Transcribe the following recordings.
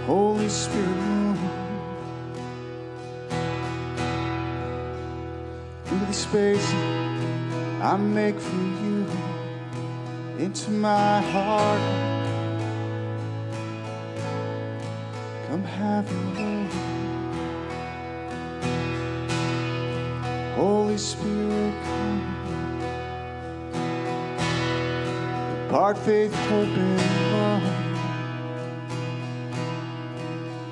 Holy Spirit, move into the space I make for you, into my heart. Come have your way. Holy Spirit, come. Depart faith, hope, and love.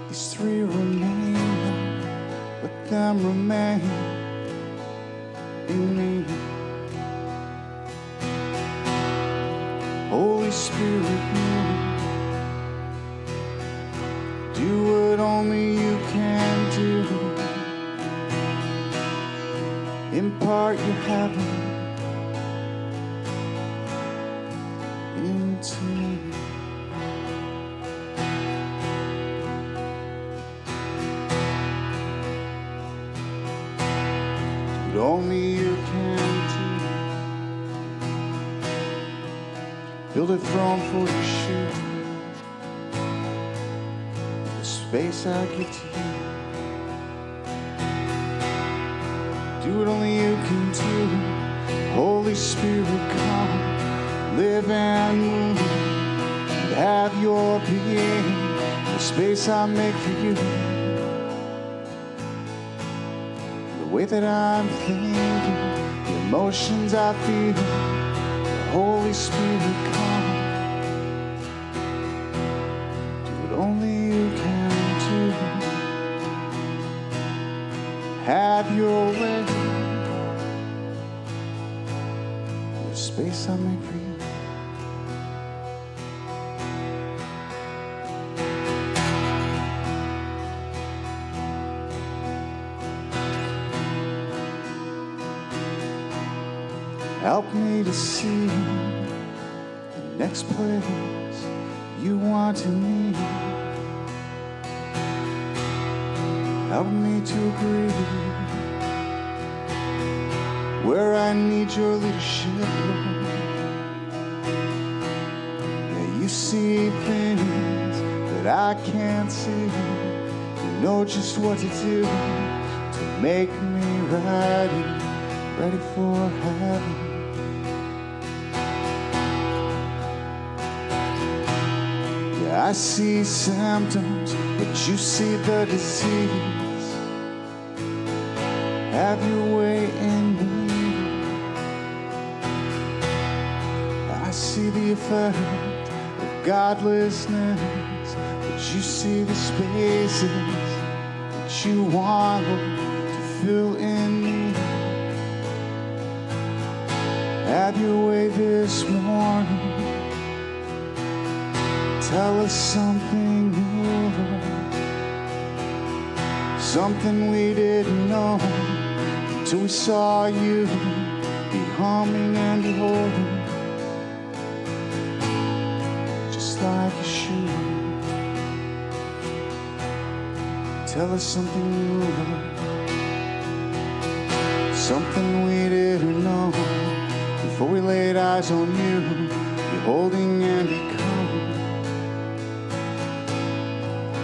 These three remain, let them remain in me. Holy Spirit, move. Do what only you can do. Impart your heaven into me. Do what only you can do. Build a throne for your shoe. The space I give to you. Do what only you can do. Holy Spirit, come, live and move, and have your being. The space I make for you. The way that I'm thinking, the emotions I feel. Holy Spirit, come. Do what only you can do. Have your way. The space I make for you. Help me to see the next place you want to me. Help me to agree where I need your leadership, Lord. Yeah, you see things that I can't see. You know just what to do to make me ready for heaven. I see symptoms, but you see the disease. Have your way in me. I see the effect of godlessness, but you see the spaces that you want to fill in me. Have your way this morning. Tell us something new, something we didn't know until we saw you becoming and beholding, just like a shoe. Tell us something new, something we didn't know before we laid eyes on you, beholding and becoming.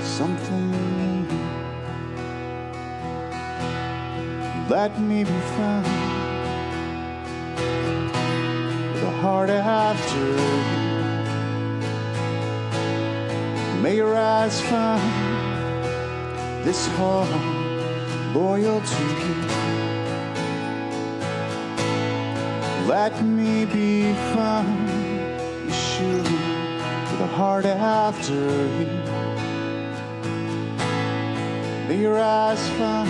Something, let me be found with a heart after you. May your eyes find this heart loyal to you. Let me be found, Yeshua, with a heart after you. May your eyes find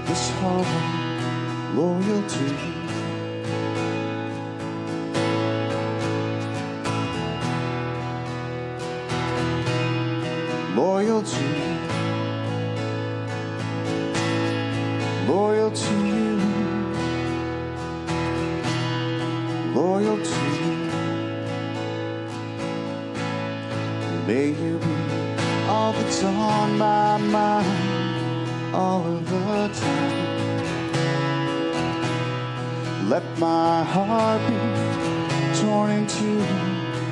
this heart loyal to you. Loyal to you. Loyal to you. Loyal to you. May you be all that's on my mind, all of the time. Let my heart be torn in two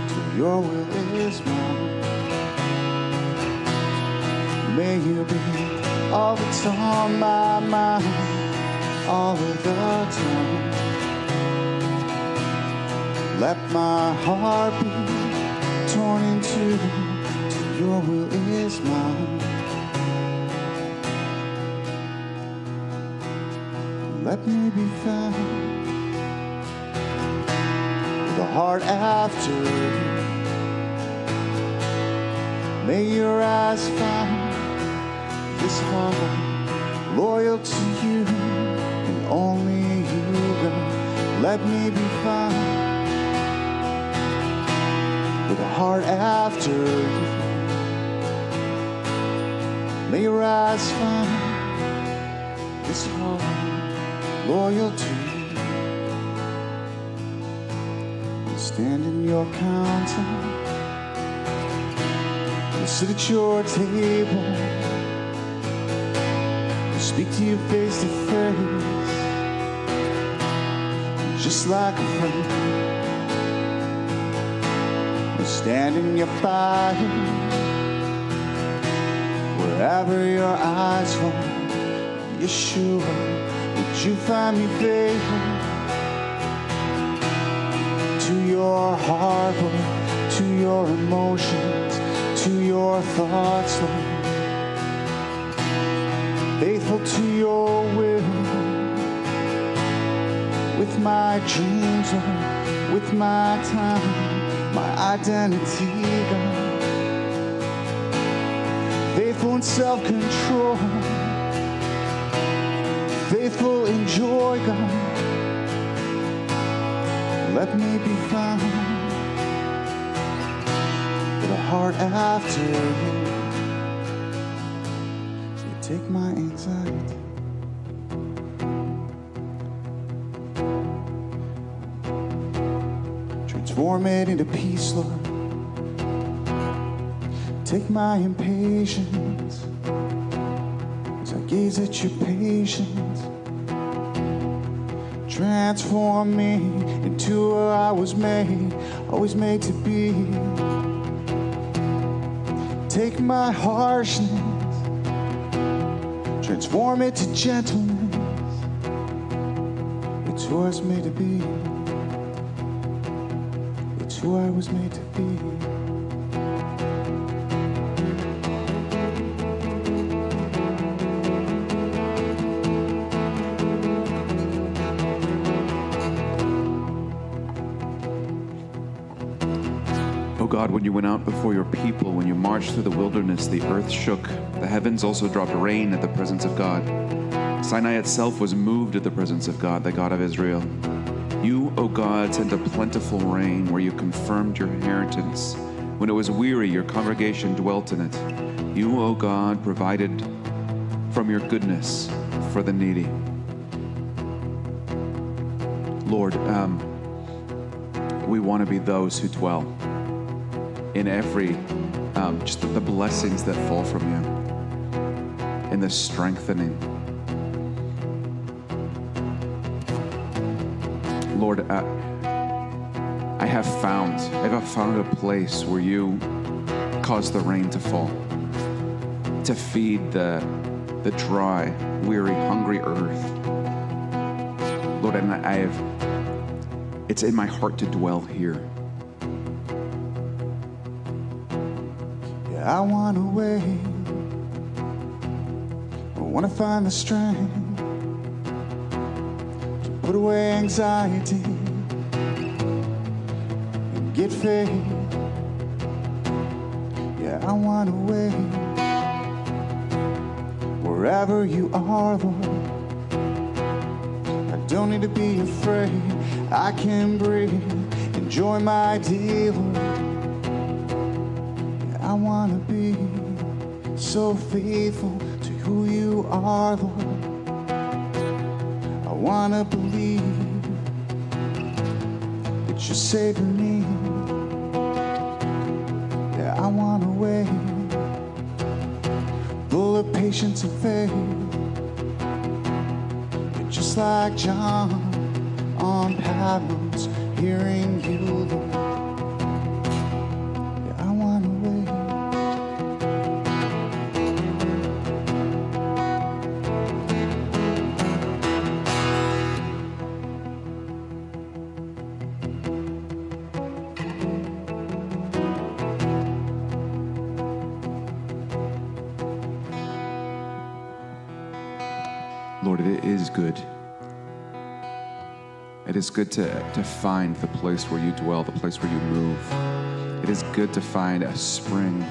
till your will is mine. May you be all that's on my mind, all of the time. Let my heart be torn in two, till your will is mine. Let me be found with a heart after you. May your eyes find this heart loyal to you, and only you, God. Let me be found with a heart after you. May your eyes find this heart loyal to you. Stand in your counter, sit at your table, speak to you face to face, just like a friend. Stand in your fire, wherever your eyes fall. Yeshua, would you find me faithful to your heart, Lord, to your emotions, to your thoughts, Lord, faithful to your will, with my dreams, Lord, with my time, my identity, God, faithful in self-control, faithful in joy, God. Let me be found with a heart after you. You take my anxiety, transform it into peace, Lord. Take my impatience as I gaze at your patience. Transform me into who I was made, always made to be. Take my harshness, transform it to gentleness. It's who I was made to be. It's who I was made to be. God, when you went out before your people, when you marched through the wilderness, the earth shook. The heavens also dropped rain at the presence of God. Sinai itself was moved at the presence of God, the God of Israel. You, O God, sent a plentiful rain where you confirmed your inheritance. When it was weary, your congregation dwelt in it. You, O God, provided from your goodness for the needy. Lord, we want to be those who dwell in every, just the blessings that fall from you, in the strengthening. Lord, I have found a place where you cause the rain to fall, to feed the dry, weary, hungry earth. Lord, and it's in my heart to dwell here. I want to wait. I want to find the strength to put away anxiety and get faith. Yeah, I want to wait wherever you are, Lord. I don't need to be afraid. I can breathe, enjoy my day, Lord. I want to be so faithful to who you are, Lord. I want to believe that you're saving me. Yeah, I want to wait, full of patience and faith. You're just like John on Patmos, hearing you, Lord. is good. It is good to find the place where you dwell, the place where you move. It is good to find a spring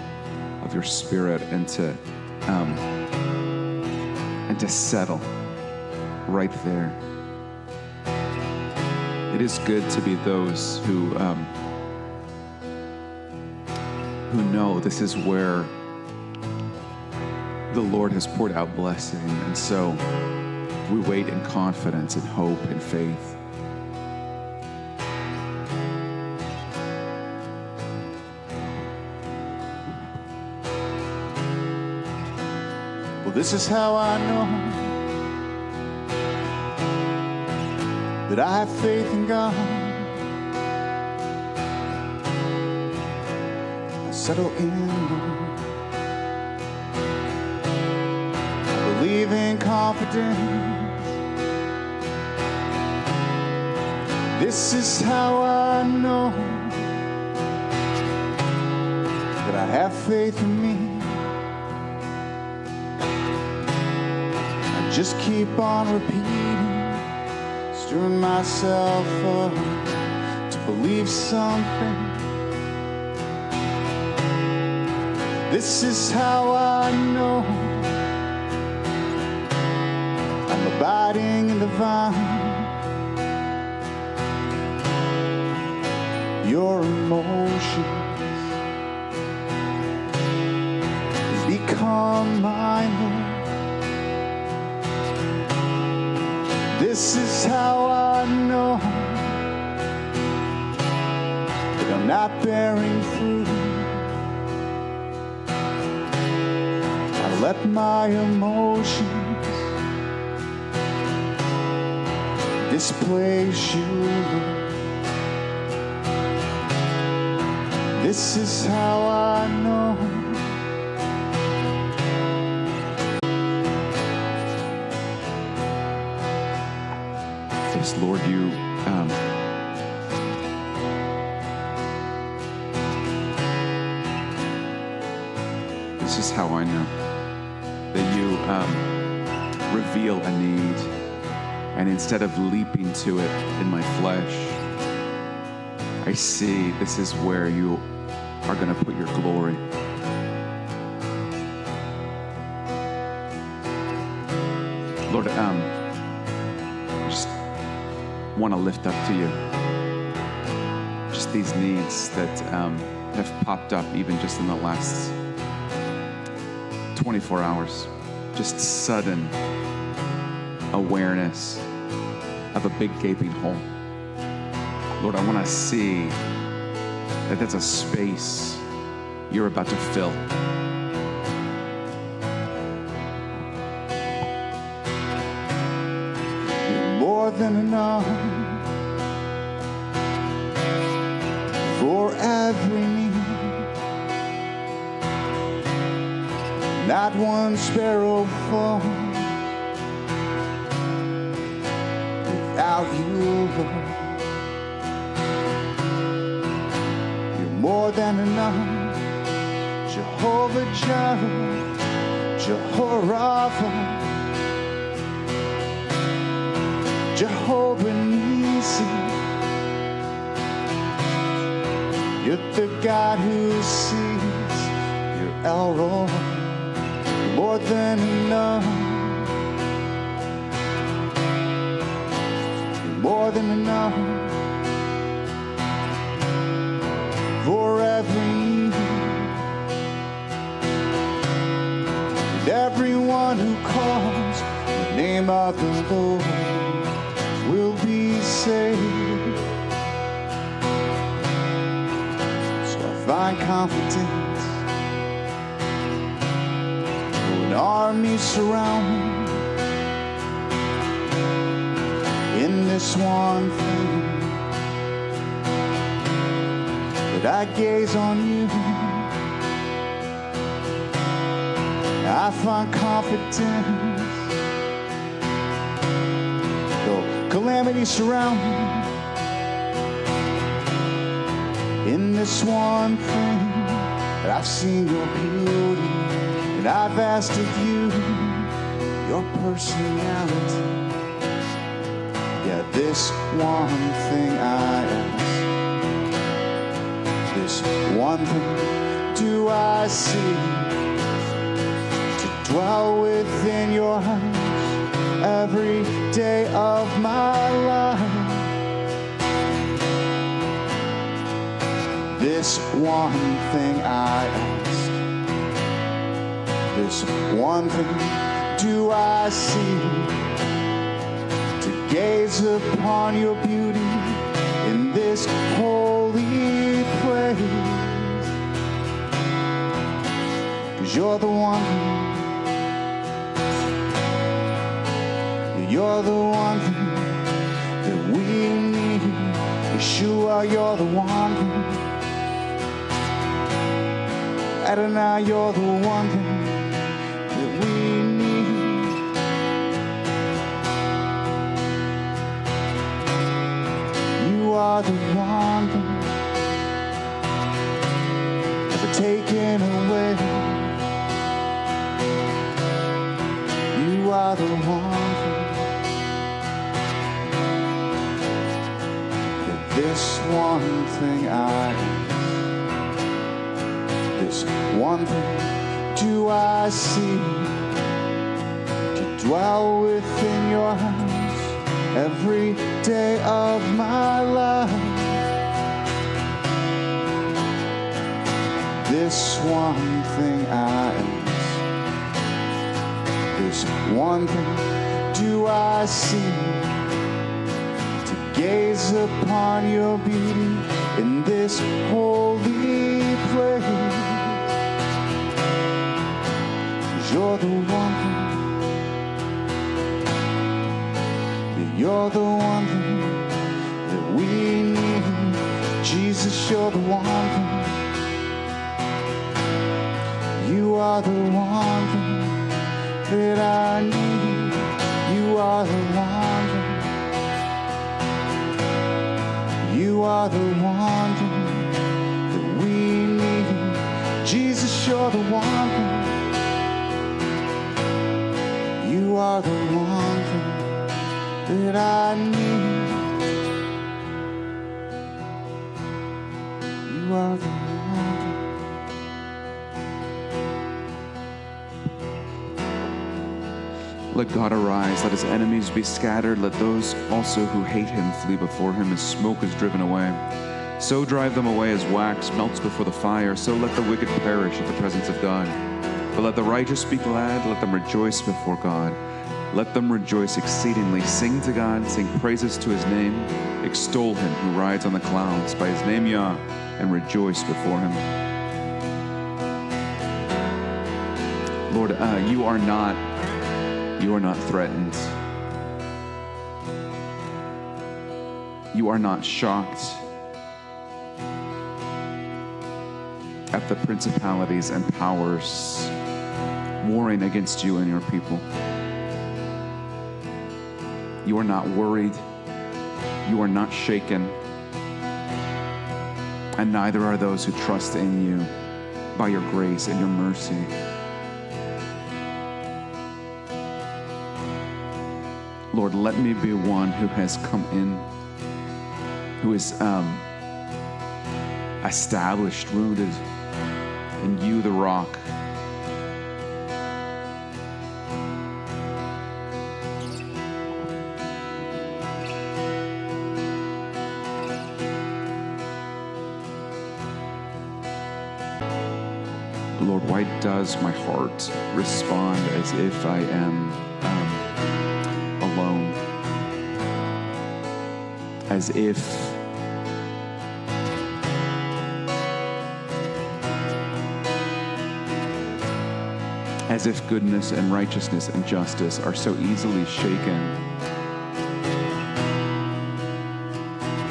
of your spirit and to settle right there. It is good to be those who know this is where the Lord has poured out blessing, and so we wait in confidence and hope and faith. Well, this is how I know that I have faith in God. I settle in, I believe in confidence. This is how I know that I have faith in me. I just keep on repeating, stirring myself up to believe something. This is how I know I'm abiding in the vine. Your emotions become mine, Lord. This is how I know that I'm not bearing fruit. I let my emotions displace you, Lord. This is how I know. Yes, Lord, you this is how I know that you reveal a need, and instead of leaping to it in my flesh, I see this is where you are going to put your glory. Lord, I just want to lift up to you just these needs that have popped up even just in the last 24 hours. Just sudden awareness of a big gaping hole. Lord, I want to see that that's a space you're about to fill. You're more than enough for every need. Not one sparrow falls without you, Lord. More than enough, Jehovah Jireh, Jehovah Rapha, Jehovah Nissi. You're the God who sees. You're El Roi. You're more than enough. You're more than enough. For every need, and everyone who calls the name of the Lord will be saved. So I find confidence. Though an army surround me in this one thing, I gaze on you, I find confidence. Though calamity surround me, in this one thing, that I've seen your beauty, and I've asked of you your personality. Yeah, this one thing I ask, this one thing do I seek, to dwell within your house every day of my life. This one thing I ask, this one thing do I seek, to gaze upon your beauty in this holy place. 'Cause you're the one, you're the one thing that we need. Yeshua, you're the one thing. Adonai, you're the one thing that we need. You are the one thing never taken away. You are the one thing that this one thing I this one thing do I see, to dwell within your house every day of my life. This one thing I ask, this one thing do I see, to gaze upon your beauty in this holy place. You're the one thing, you're the one thing that we need. Jesus, you're the one thing. You are the one thing that I need. You are the one thing. You are the one thing that we need. Jesus, you're the one thing. You are the one thing that I need. You are the one thing. Let God arise, let his enemies be scattered, let those also who hate him flee before him as smoke is driven away. So drive them away as wax melts before the fire, so let the wicked perish at the presence of God. But let the righteous be glad, let them rejoice before God. Let them rejoice exceedingly. Sing to God, sing praises to his name. Extol him who rides on the clouds by his name Yah, and rejoice before him. Lord, you are not threatened. You are not shocked at the principalities and powers warring against you and your people. You are not worried. You are not shaken. And neither are those who trust in you by your grace and your mercy. Lord, let me be one who has come in, who is established, rooted in you, the rock. Lord, why does my heart respond as if I am alone? As if goodness and righteousness and justice are so easily shaken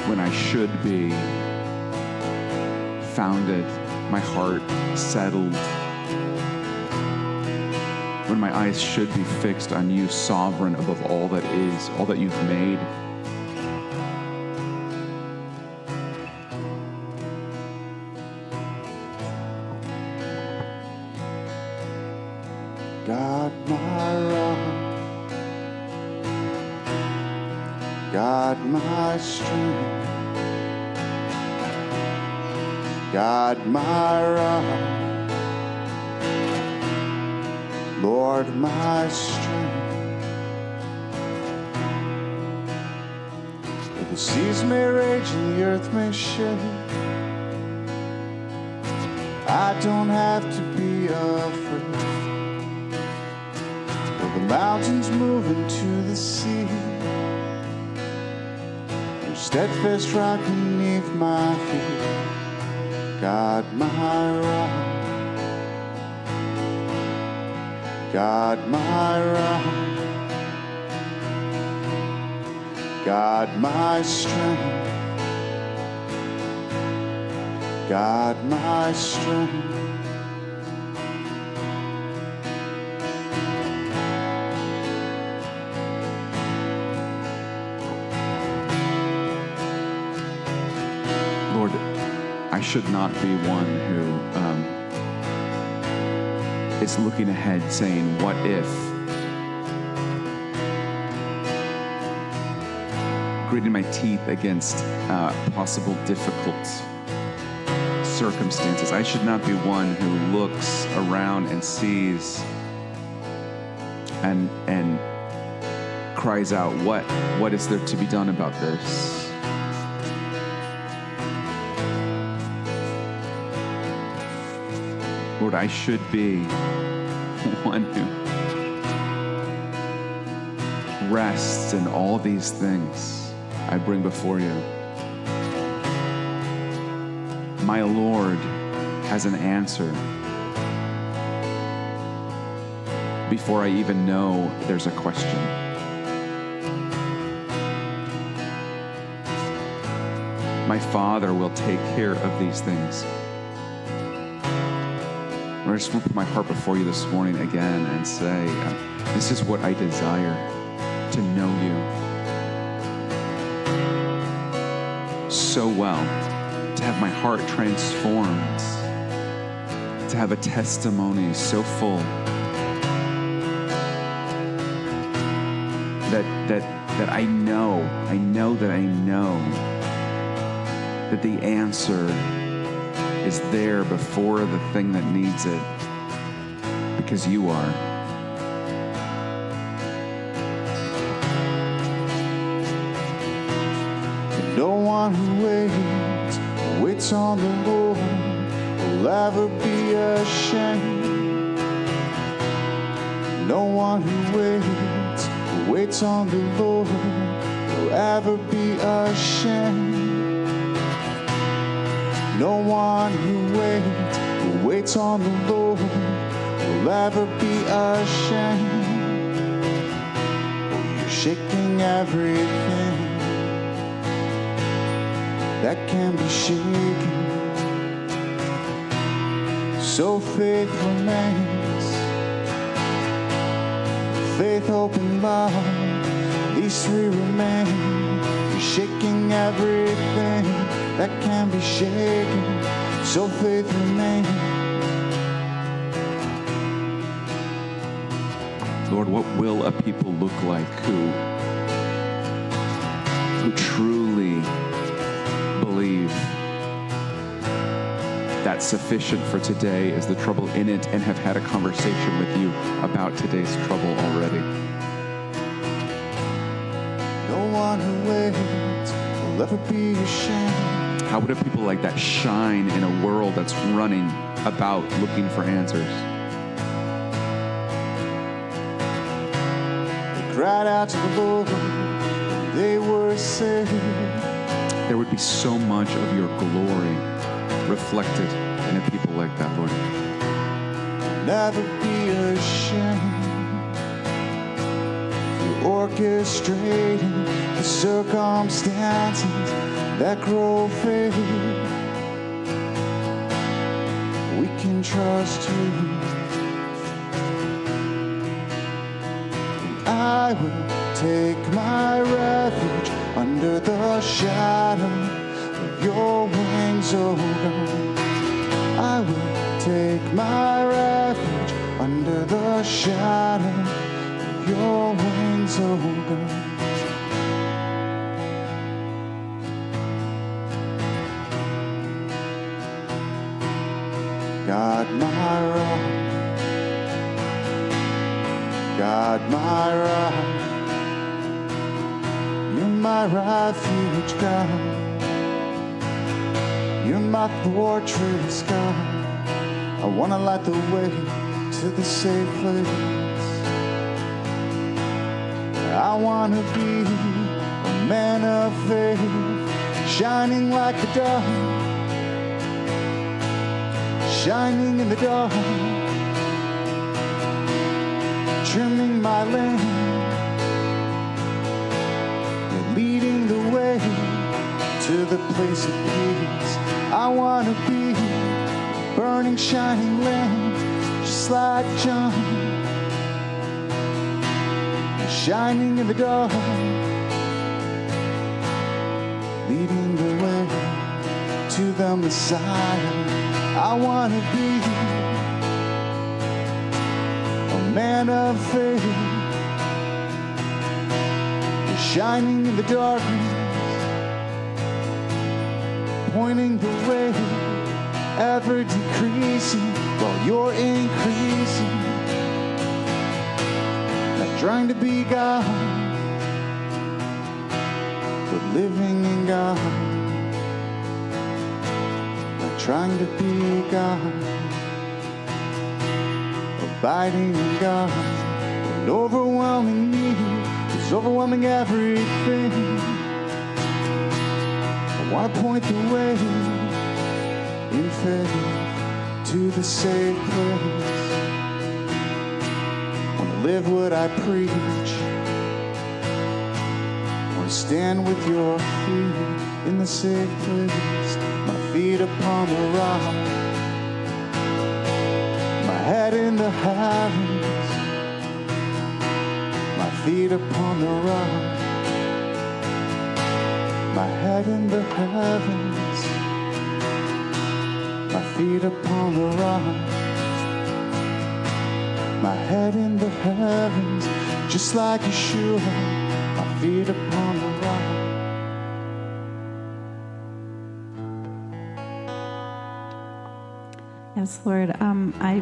when I should be founded, my heart settled, when my eyes should be fixed on you, sovereign above all that is, all that you've made. God, my rock, God, my strength. God, my rock. Lord, my strength. Though the seas may rage and the earth may shake, I don't have to be afraid. Though the mountains move into the sea, your steadfast rock beneath my feet. God, my rock. God, my rock. God, my strength. God, my strength. Lord, I should not be one who is looking ahead saying, what if? Gritting my teeth against possible difficult circumstances. I should not be one who looks around and sees and cries out, what is there to be done about this? Lord, I should be one who rests in all these things I bring before you. My Lord has an answer before I even know there's a question. My Father will take care of these things. I just want to put my heart before you this morning again and say, this is what I desire, to know you so well, to have my heart transformed, to have a testimony so full that I know that the answer is there before the thing that needs it, because you are. No one who waits on the Lord will ever be ashamed. No one who waits on the Lord will ever be ashamed. No one who waits on the Lord will ever be ashamed. Oh, you're shaking everything that can be shaken. So faith remains. Faith, hope, and love, these three remain. You're shaking everything that can be shaken, so faith remains. Lord, what will a people look like who truly believe that sufficient for today is the trouble in it, and have had a conversation with you about today's trouble already? No one who waits will ever be ashamed. How would a people like that shine in a world that's running about looking for answers? They cried out to the Lord, and they were saved. There would be so much of your glory reflected in a people like that, Lord. Never be ashamed. You're orchestrating the circumstances that grow faith. We can trust you. And I will take my refuge under the shadow of your wings, oh God. I will take my refuge under the shadow of your wings, oh God. God, my rock. God, my rock. You're my refuge, God. You're my fortress, God. I want to light the way to the safe place. I want to be a man of faith, shining like a dove, shining in the dark, trimming my lamp, and leading the way to the place of peace. I want to be a burning, shining lamp, just like John, shining in the dark, leading the way to the Messiah. I want to be a man of faith, shining in the darkness, pointing the way, ever decreasing while you're increasing. Not trying to be God, but living in God. Not trying to be God, abiding in God. And overwhelming me is overwhelming everything. I want to point the way in faith to the safe place. I want to live what I preach. I want to stand with your feet in the safe place. My feet upon the rock, my head in the heavens. My feet upon the rock, my head in the heavens, my feet upon the rock, my head in the heavens, just like Yeshua, my feet upon the rock. Yes, Lord, I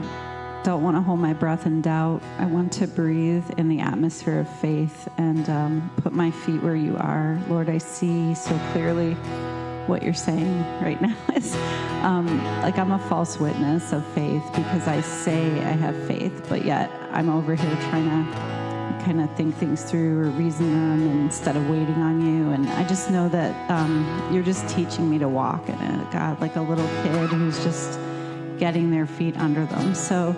don't want to hold my breath in doubt. I want to breathe in the atmosphere of faith and put my feet where you are. Lord, I see so clearly what you're saying right now is like I'm a false witness of faith because I say I have faith, but yet I'm over here trying to kind of think things through or reason them instead of waiting on you. And I just know that you're just teaching me to walk in it, God, like a little kid who's just getting their feet under them. So,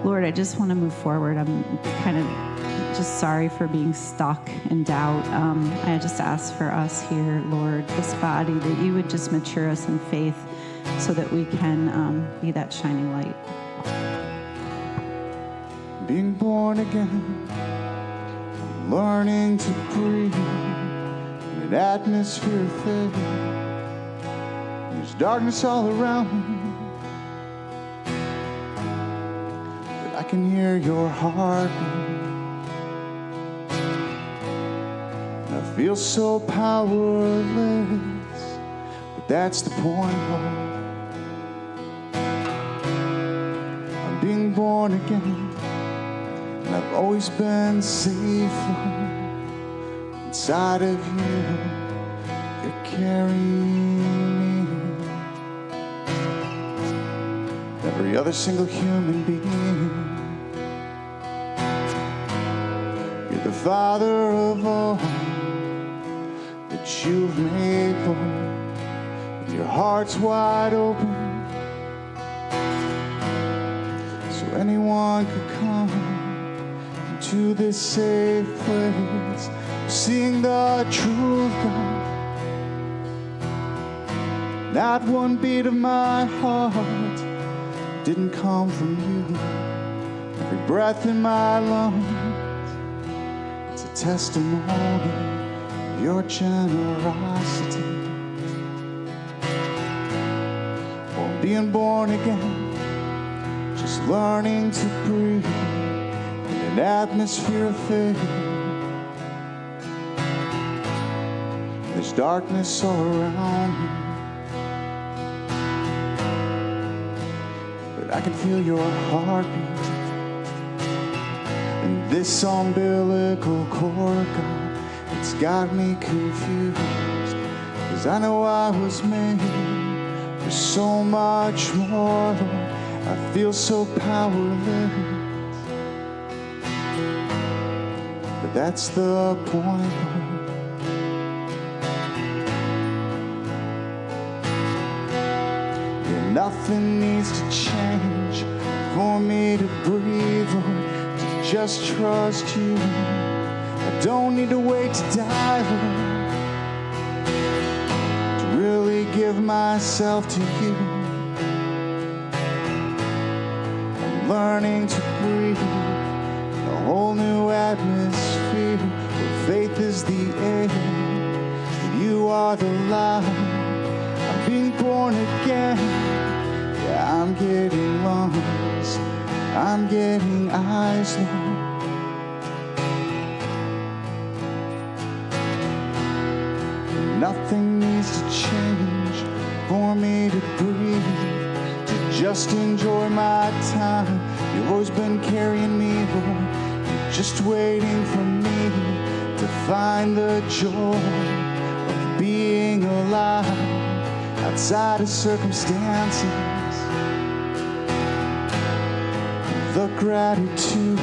Lord, I just want to move forward. I'm kind of just sorry for being stuck in doubt. I just ask for us here, Lord, this body, that you would just mature us in faith so that we can be that shining light. Being born again, I'm learning to breathe in an atmosphere of faith. There's darkness all around me, I can hear your heartbeat. I feel so powerless, but that's the point, Lord. I'm being born again, and I've always been safe, Lord. Inside of you, you're carrying me. Every other single human being. You're the Father of all that you've made, Lord. And your heart's wide open, so anyone could come into this safe place, seeing the truth, God. Not one beat of my heart didn't come from you. Every breath in my lungs, it's a testimony of your generosity. Oh, being born again, just learning to breathe in an atmosphere of faith. There's darkness all around me, but I can feel your heartbeat. And this umbilical cord, God, it's got me confused. 'Cause I know I was made for so much more, Lord. I feel so powerless. But that's the point, Lord. Yeah, nothing needs to change for me to breathe, Lord, to just trust you. I don't need to wait to die, Lord, to really give myself to you. I'm learning to breathe a whole new atmosphere where faith is the air and you are the light. I'm being born again. Yeah, I'm getting lungs, I'm getting eyes, Lord. Nothing needs to change for me to breathe, to just enjoy my time. You've always been carrying me, Lord. You're just waiting for me to find the joy of being alive outside of circumstances. The gratitude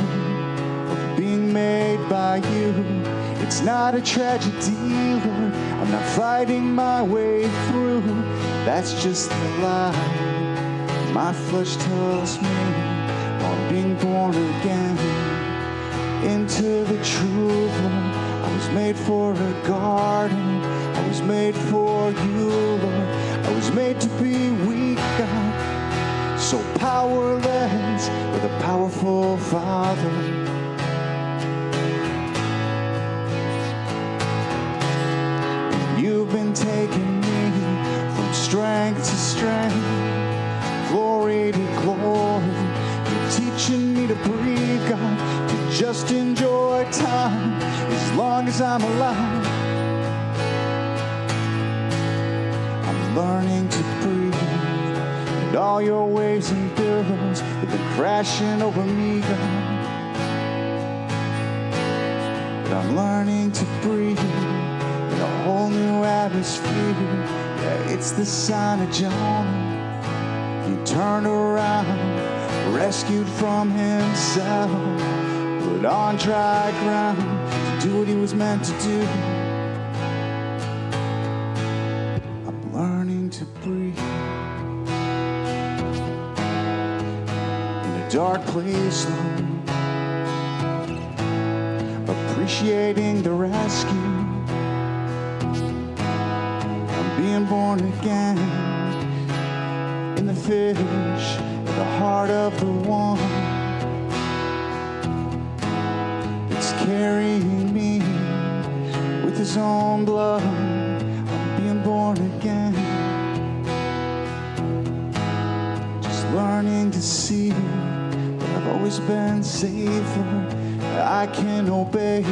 of being made by you. It's not a tragedy, Lord. I'm not fighting my way through. That's just the lie my flesh tells me. I'm being born again into the truth, Lord. I was made for a garden. I was made for you, Lord. I was made to be weak, God, so powerless with a powerful Father. You've been taking me from strength to strength, glory to glory. You're teaching me to breathe, God, to just enjoy time as long as I'm alive. I'm learning to breathe, and all your waves and billows have been crashing over me, God. But I'm learning to breathe in a whole new atmosphere. Yeah, it's the sign of Jonah. He turned around, rescued from himself, put on dry ground to do what he was meant to do. I'm learning to breathe in a dark place, Lord, appreciating the rescue. Being born again in the fish, in the heart of the one that's carrying me with his own blood. I'm being born again, just learning to see that I've always been safe, Lord, that I can obey.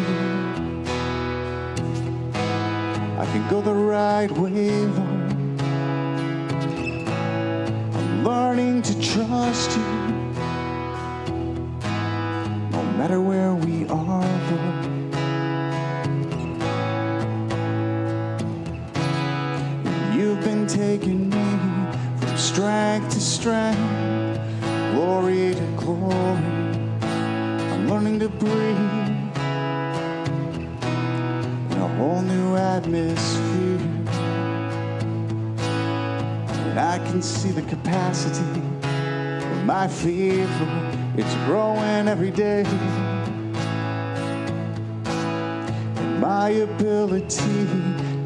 I can go the right way, Lord. I'm learning to trust you, no matter where we are, Lord. And you've been taking me from strength to strength, glory to glory. I'm learning to breathe a whole new atmosphere, and I can see the capacity of my faith, Lord. It's growing every day, and my ability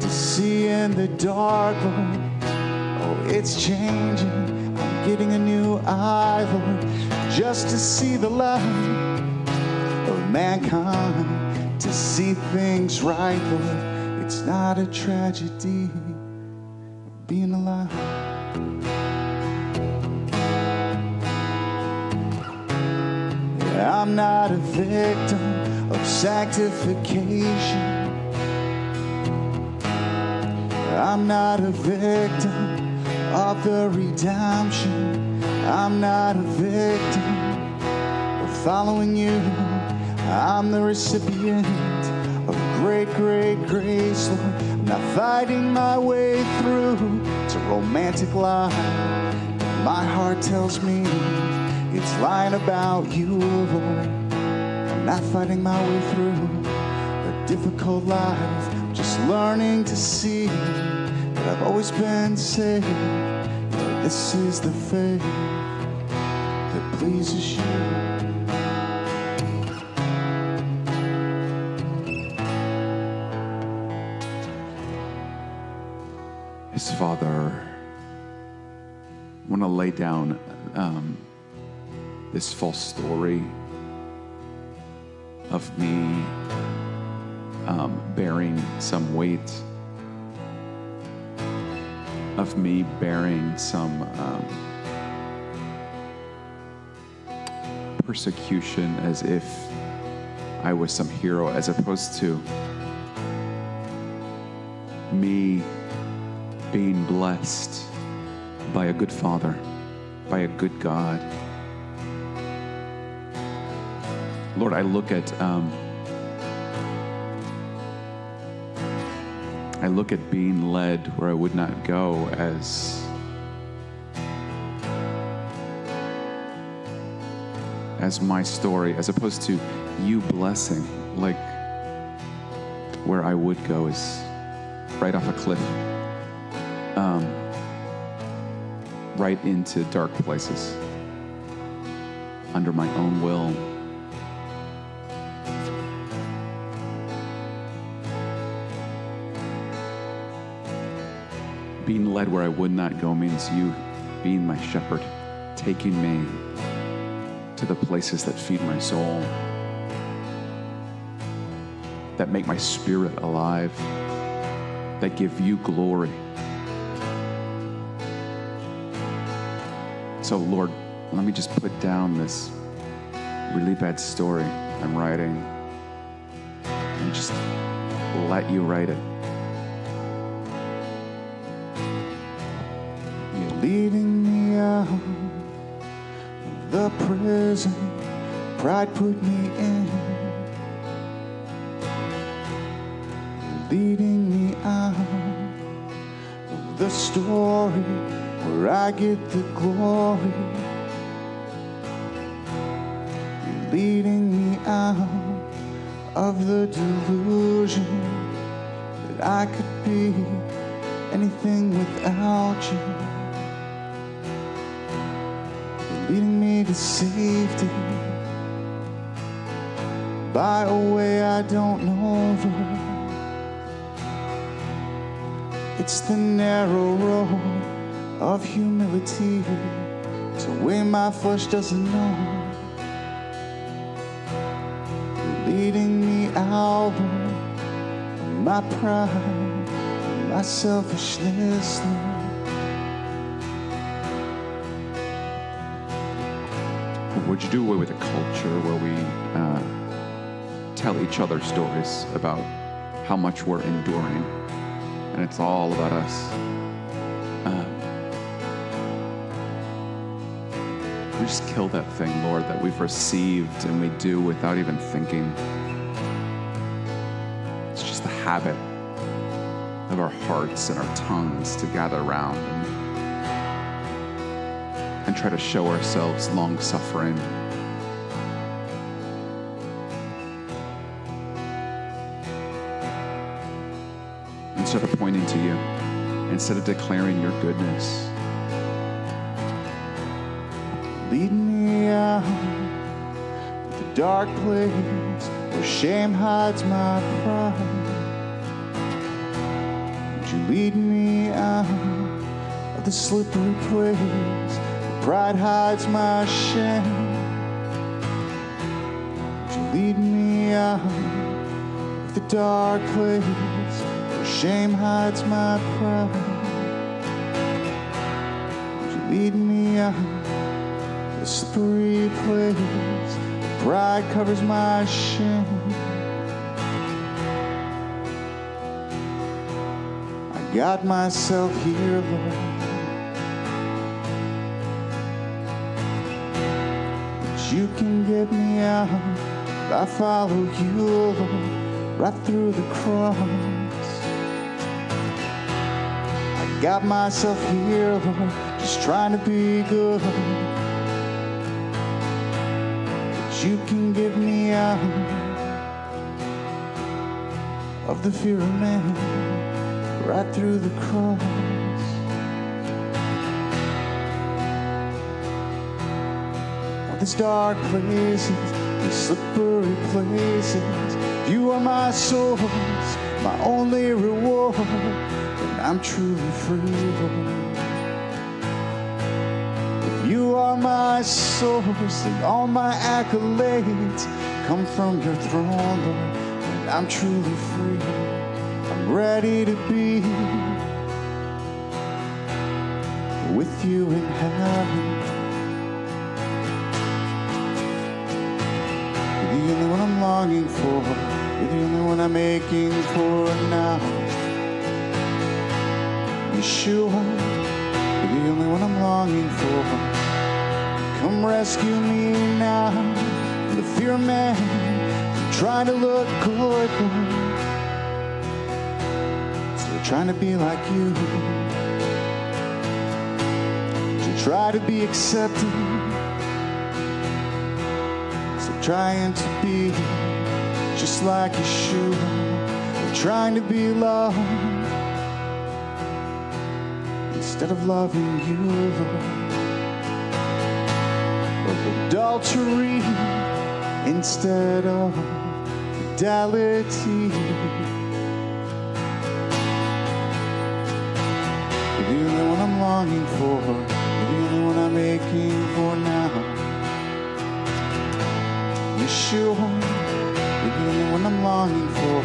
to see in the dark, Lord, oh, it's changing. I'm getting a new eye, Lord, just to see the light of mankind, to see things right, Lord. It's not a tragedy being alive. Yeah, I'm not a victim of sanctification. I'm not a victim of the redemption I'm not a victim of following you. I'm the recipient of great, great grace, Lord. I'm not fighting my way through to romantic life. My heart tells me it's lying about you, Lord. I'm not fighting my way through a difficult life. I'm just learning to see that I've always been saved. Lord, this is the faith that pleases you. His Father, I want to lay down this false story of me bearing some weight, of me bearing some persecution as if I was some hero, as opposed to me being blessed by a good Father, by a good God. Lord, I look at being led where I would not go as my story, as opposed to you blessing, like where I would go is right off a cliff, right into dark places, under my own will. Being led where I would not go means you being my shepherd, taking me to the places that feed my soul, that make my spirit alive, that give you glory. So, Lord, let me just put down this really bad story I'm writing and just let you write it. You're leading me out of the prison pride put me in. You're leading me out of the story where I get the glory. You're leading me out of the delusion that I could be anything without you. You're leading me to safety by a way I don't know, Lord. It's the narrow road of humility. It's a way my flesh doesn't know. You're leading me out of my pride, my selfishness, Lord. Would you do away with a culture where we tell each other stories about how much we're enduring, and it's all about us? We just kill that thing, Lord, that we've received and we do without even thinking. It's just the habit of our hearts and our tongues to gather around and try to show ourselves long-suffering. Instead of pointing to you, instead of declaring your goodness. Lead me out to the dark place where shame hides my pride. Would you lead me out of the slippery place where pride hides my shame? Would you lead me out of the dark place where shame hides my pride? Would you lead me out the slippery place, pride covers my shame? I got myself here, Lord. You can get me out. I follow you, Lord, right through the cross. I got myself here, Lord, just trying to be good. But you can get me out of the fear of man, right through the cross. These dark places, these slippery places, you are my source, my only reward, and I'm truly free, Lord. If you are my source, and all my accolades come from your throne, Lord, and I'm truly free. I'm ready to be with you in heaven. You're the only one I'm longing for. You're the only one I'm aching for now. Yeshua, you're the only one I'm longing for. Come rescue me now from the fear of man. I'm trying to look good, Lord. Still trying to be like you. To try to be accepted. Trying to be just like Yeshua, trying to be loved instead of loving you, Lord. Of adultery instead of fidelity. You're the only one I'm longing for. You're the only one I'm aching for now. Yeshua, you're the only one I'm longing for.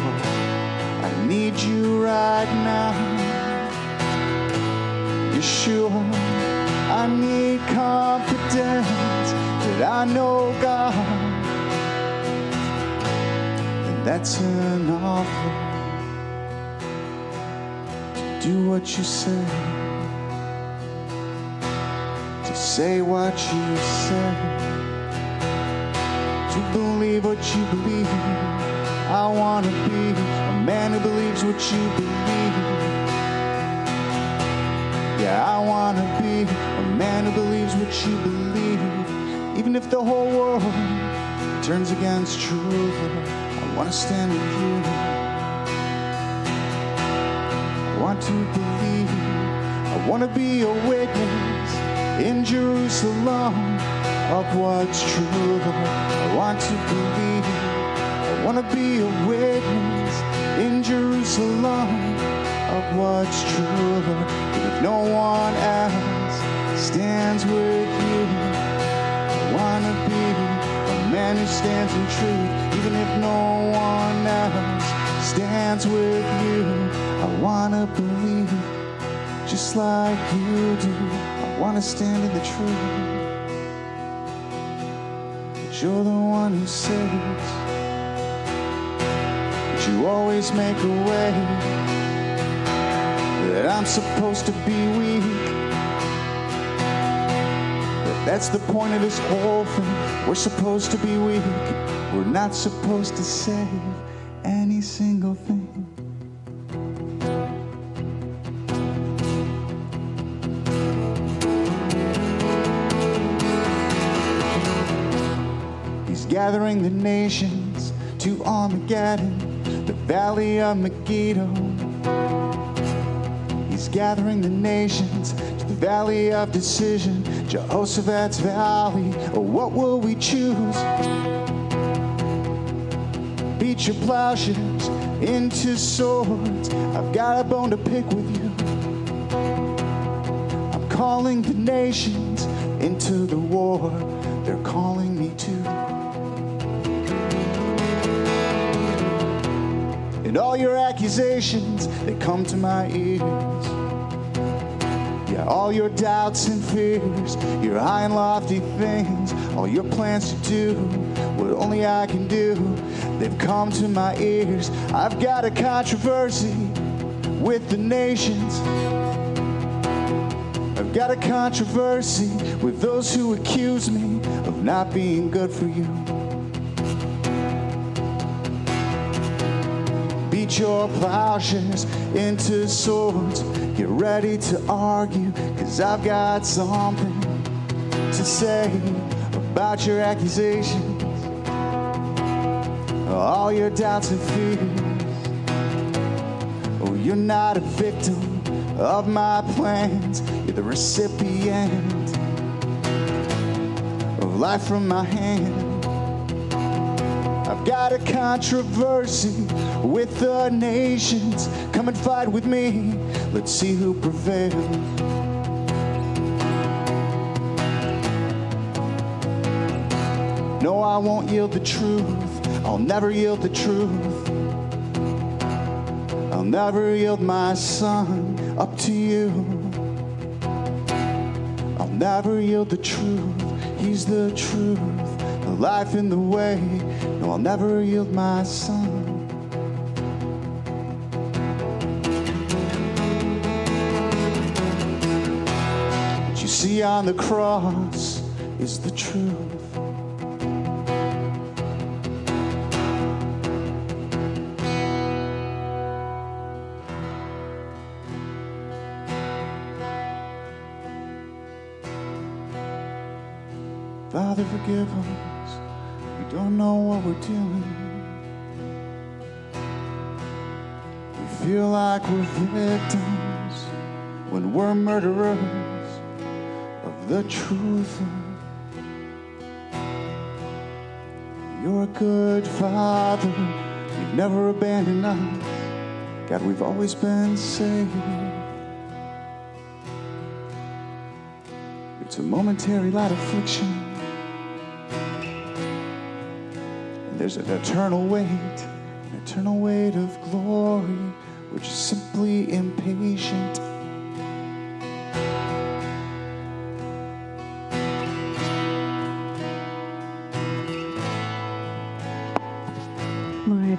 I need you right now. Yeshua, I need confidence that I know God, and that's enough, Lord, to do what you say, to say what you say, to believe what you believe. I want to be a man who believes what you believe. Yeah, I want to be a man who believes what you believe. Even if the whole world turns against truth, I want to stand with you. I want to believe. I want to be a witness in Jerusalem of what's true, Lord. I want to believe. I want to be a witness in Jerusalem of what's true, Lord. But if no one else stands with you, I want to be a man who stands in truth. Even if no one else stands with you, I want to believe just like you do. I want to stand in the truth. You're the one who saves, that you always make a way, that I'm supposed to be weak, that's the point of this whole thing. We're supposed to be weak. We're not supposed to save any single thing. Gathering the nations to Armageddon, the valley of Megiddo. He's gathering the nations to the valley of decision, Jehoshaphat's valley. Oh, what will we choose? Beat your plowshares into swords. I've got a bone to pick with you. I'm calling the nations into the war. They're calling me too. And all your accusations, they come to my ears. Yeah, all your doubts and fears, your high and lofty things, all your plans to do what only I can do, they've come to my ears. I've got a controversy with the nations. I've got a controversy with those who accuse me of not being good for you. Beat your plowshares into swords. Get ready to argue, 'cause I've got something to say about your accusations, all your doubts and fears. Oh, you're not a victim of my plans. You're the recipient of life from my hand. I've got a controversy with the nations. Come and fight with me. Let's see who prevails. No, I won't yield the truth. I'll never yield the truth. I'll never yield my son up to you. I'll never yield the truth. He's the truth, the life and the way. No, I'll never yield my son. What you see on the cross is the truth. Father, forgive us. We don't know what we're doing. We feel like we're victims when we're murderers of the truth. You're a good Father. You've never abandoned us. God, we've always been saved. It's a momentary light affliction. There's an eternal weight of glory. We're just simply impatient. Lord,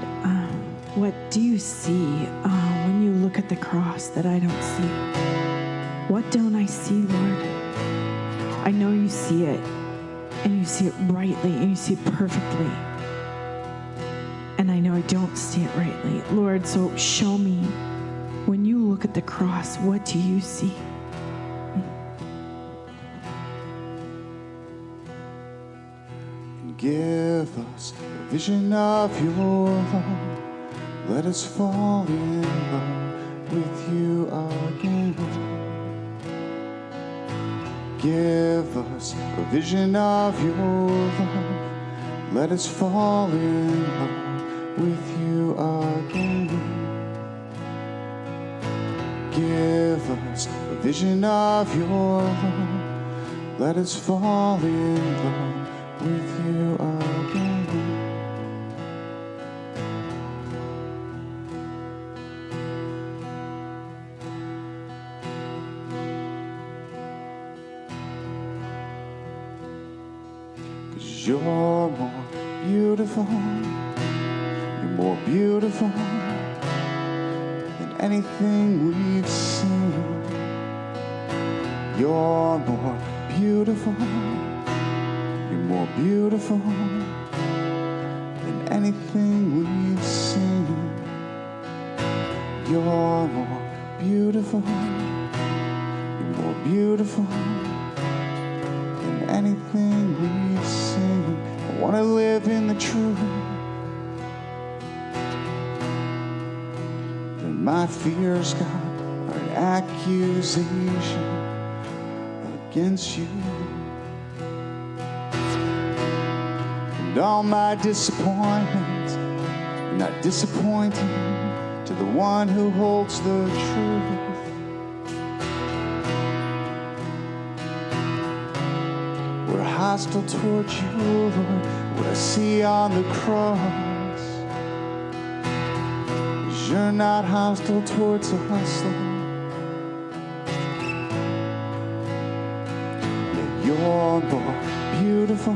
what do you see when you look at the cross that I don't see? What don't I see, Lord? I know you see it, and you see it rightly, and you see it perfectly. And I know I don't see it rightly. Lord, so show me, when you look at the cross, what do you see? And give us a vision of your love. Let us fall in love with you again. Give us a vision of your love. Let us fall in love with you again. Give us a vision of your love. Let us fall in love with you again. You're more beautiful. You're more beautiful than anything we've seen. You're more beautiful. You're more beautiful than anything we've seen. You're more beautiful. You're more beautiful than anything we've seen. I want to live in the truth. That my fears, God, are an accusation against you. And all my disappointments are not disappointing to the one who holds the truth. We're hostile towards you, Lord. What I see on the cross is you're not hostile towards us, Lord. Yet you're more beautiful.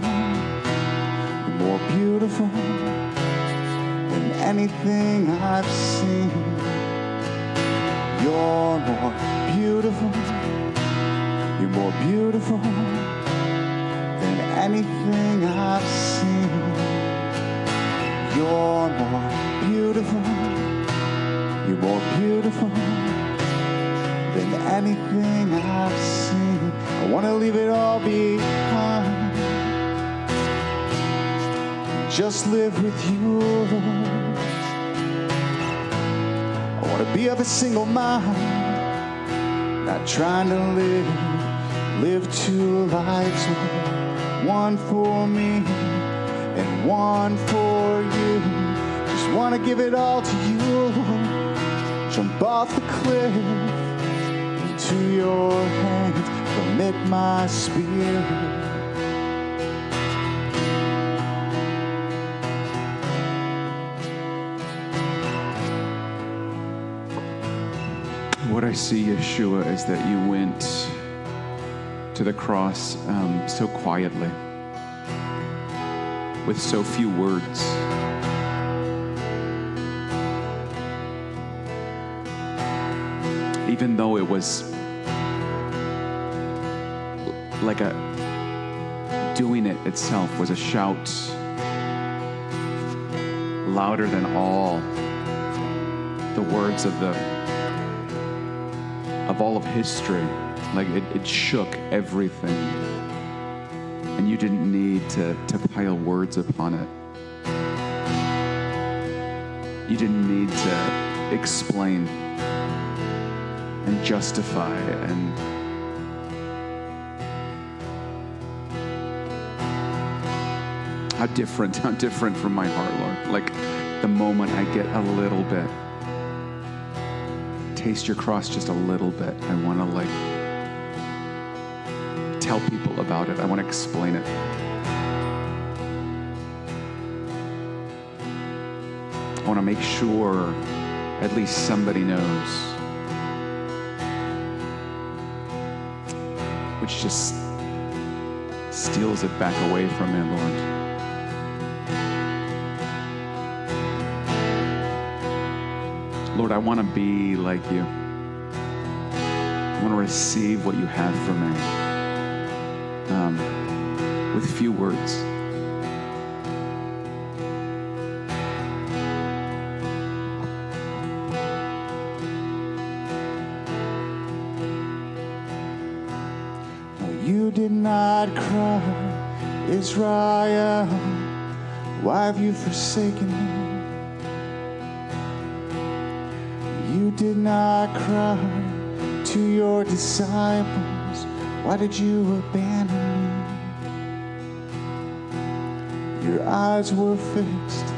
You're more beautiful than anything I've seen. You're more beautiful. You're more beautiful anything I've seen. You're more beautiful. You're more beautiful than anything I've seen. I want to leave it all behind. Just live with you, Lord. I want to be of a single mind, not trying to live two lives, one for me and one for you. Just want to give it all to you, Lord. Jump off the cliff into your hands, commit my spirit. What I see, Yeshua, is that you went to the cross so quietly, with so few words. Even though it was like doing it itself was a shout louder than all the words of all of history. Like it shook everything, and you didn't need to pile words upon it. You didn't need to explain and justify and how different from my heart, Lord. Like the moment I get a little bit, taste your cross just a little bit, I want to tell people about it. I want to explain it. I want to make sure at least somebody knows, which just steals it back away from me, Lord. Lord, I want to be like you. I want to receive what you have for me with few words. No, you did not cry, Israel. Why have you forsaken me? You did not cry to your disciples, why did you abandon me? Your eyes were fixed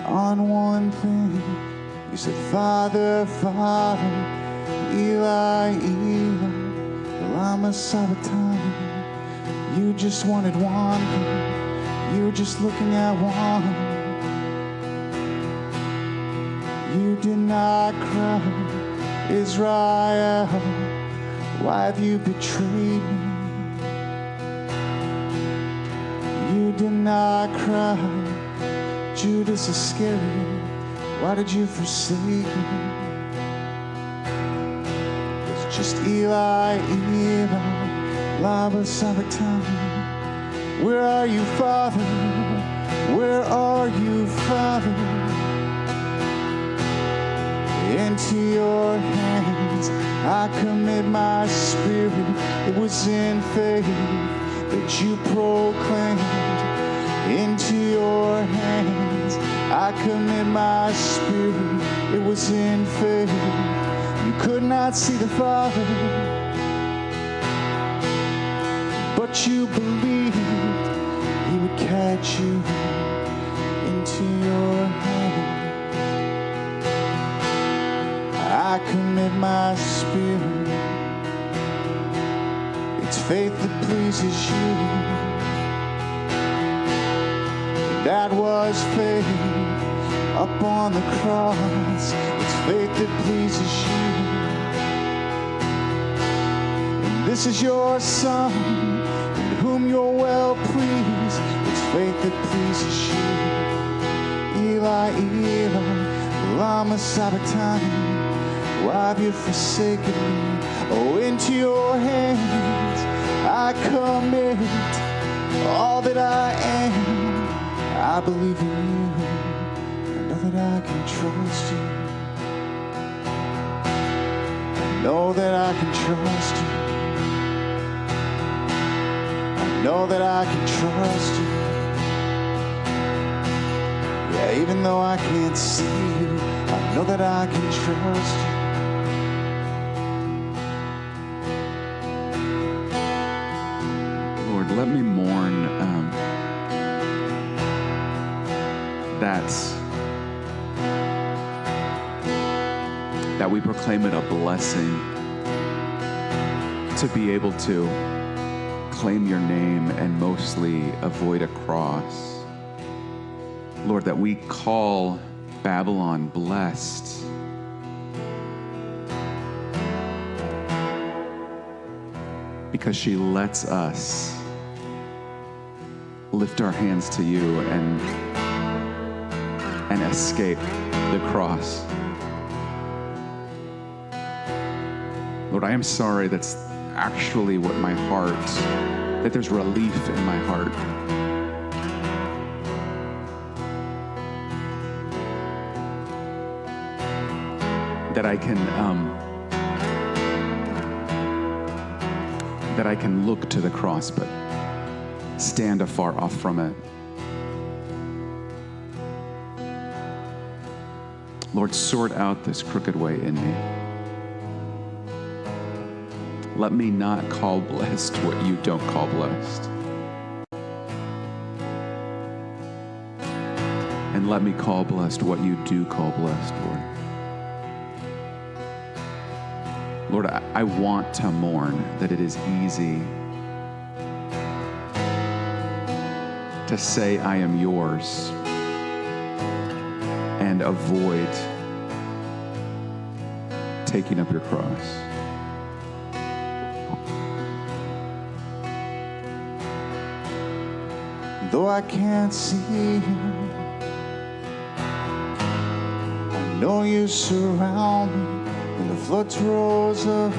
on one thing. You said, Father, Father, Eli, Eli, lama sabachthani. You just wanted one thing. You were just looking at one. You did not cry, Israel, why have you betrayed me? You did not cry, Judas Iscariot, why did you forsake me? It's just Eli, Eli, lama sabachthani. Where are you, Father? Where are you, Father? Into your hands I commit my spirit. It was in faith that you proclaimed. Into your hands I commit my spirit. It was in faith. You could not see the Father, but you believed he would catch you into your hands. I commit my spirit. It's faith that pleases you. That was faith up on the cross. It's faith that pleases you. And this is your Son, in whom you're well pleased. It's faith that pleases you. Eli, Eli, lama sabachthani. Why have you forsaken me? Oh, into your hands I commit all that I am. I believe in you. I know that I can trust you. I know that I can trust you. I know that I can trust you. Yeah, even though I can't see you, I know that I can trust you. Lord, let me mourn that we proclaim it a blessing to be able to claim your name and mostly avoid a cross. Lord, that we call Babylon blessed. Because she lets us lift our hands to you and escape the cross. Lord, I am sorry that's actually what my heart, that there's relief in my heart. That I can look to the cross, but stand afar off from it. Lord, sort out this crooked way in me. Let me not call blessed what you don't call blessed. And let me call blessed what you do call blessed, Lord. Lord, I want to mourn that it is easy to say I am yours and avoid taking up your cross. Though I can't see you, I know you surround me when the floods rose up.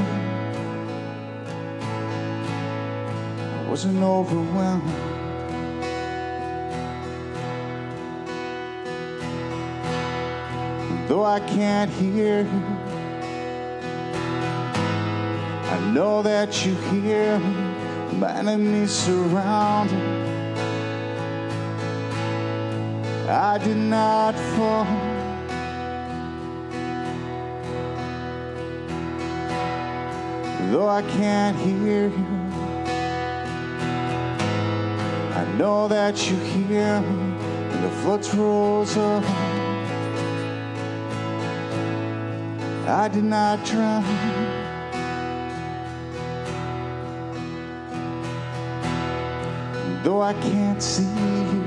I wasn't overwhelmed. Though I can't hear you, I know that you hear me. My enemies surrounded. I did not fall. Though I can't hear you, I know that you hear me when the floods rose up. I did not drown. Though I can't see you,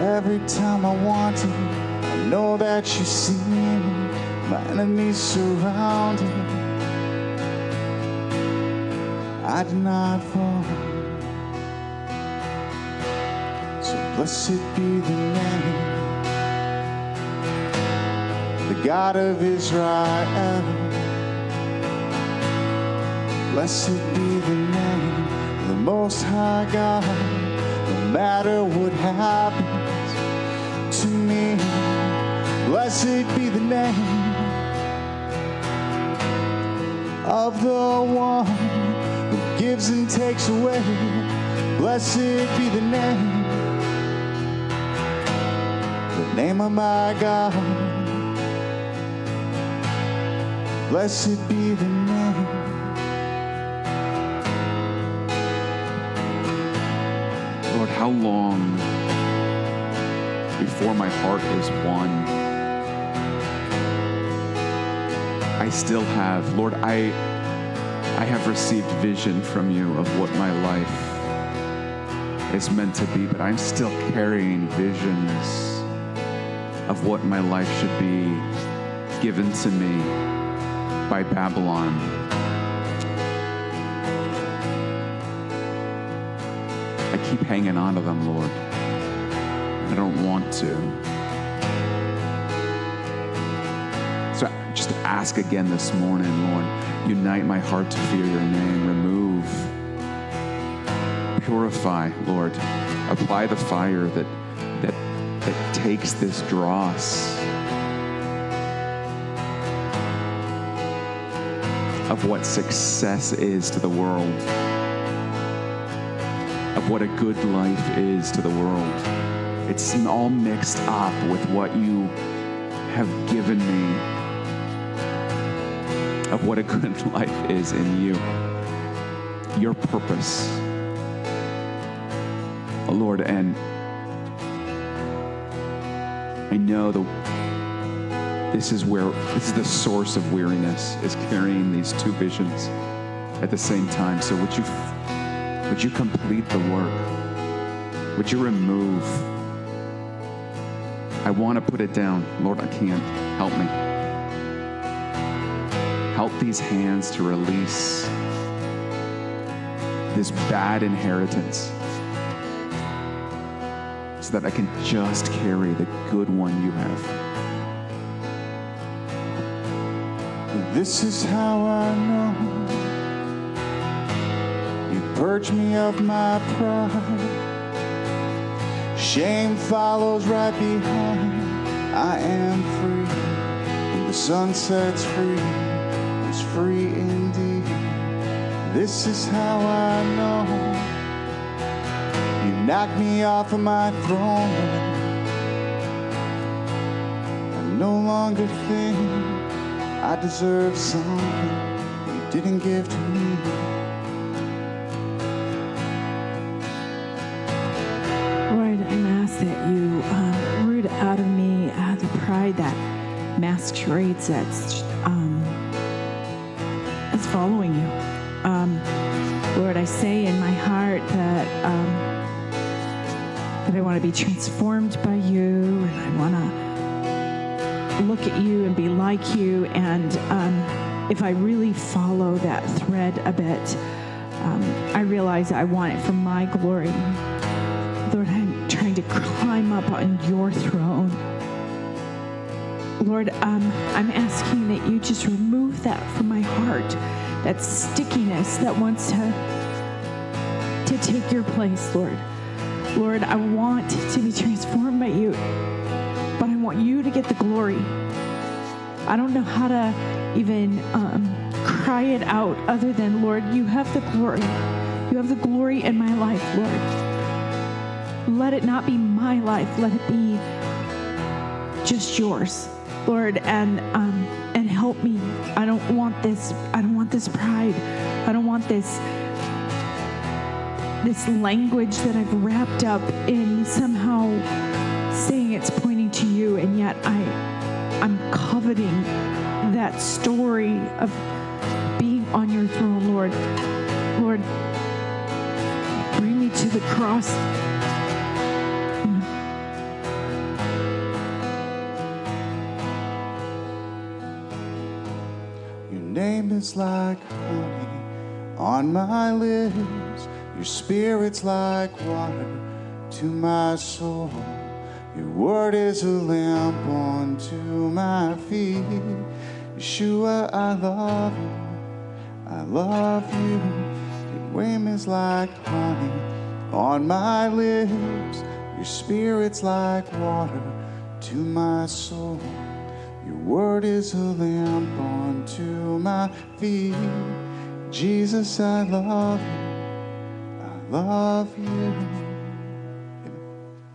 every time I want to, I know that you see me. My enemies surrounded. I did not fall. So blessed be the name, the God of Israel. Blessed be the name, the Most High God. No matter what happens to me, blessed be the name of the one who gives and takes away. Blessed be the name of my God. Blessed be the name. Lord, how long before my heart is won? I still have, Lord, I have received vision from you of what my life is meant to be, but I'm still carrying visions of what my life should be given to me by Babylon. I keep hanging on to them, Lord. I don't want to. So just ask again this morning, Lord, unite my heart to fear your name. Remove purify, Lord. Apply the fire that takes this dross of what success is to the world, of what a good life is to the world. It's all mixed up with what you have given me, of what a good life is in you, your purpose, Lord. And I know this is the source of weariness, is carrying these two visions at the same time. So would you complete the work? Would you remove? I want to put it down. Lord, I can't. Help me. Help these hands to release this bad inheritance so that I can just carry the good one you have. This is how I know you purge me of my pride. Shame follows right behind. I am free. When the sun sets free, it's free indeed. This is how I know you knocked me off of my throne. I no longer think I deserve something you didn't give to me. Lord, I'm asked that you root out of me the pride that masquerades that's following you. Lord, I say in my heart that I want to be transformed by you, and I want to look at you and be like you. And if I really follow that thread a bit, I realize I want it for my glory. Lord, I'm trying to climb up on your throne. Lord, I'm asking that you just remove that from my heart, that stickiness that wants to take your place, Lord. Lord, I want to be transformed by you, but I want you to get the glory. I don't know how to even cry it out other than, Lord, you have the glory. You have the glory in my life, Lord. Let it not be my life. Let it be just yours, Lord, and help me. I don't want this pride. I don't want this language that I've wrapped up in somehow saying it's pointing to you, and yet I'm coveting that story of being on your throne, Lord. Lord, bring me to the cross. Your name is like honey on my lips. Your spirit's like water to my soul. Your word is a lamp unto my feet. Yeshua, I love you. I love you. Your name is like honey on my lips. Your spirit's like water to my soul. Your word is a lamp unto my feet. Jesus, I love you. I love you.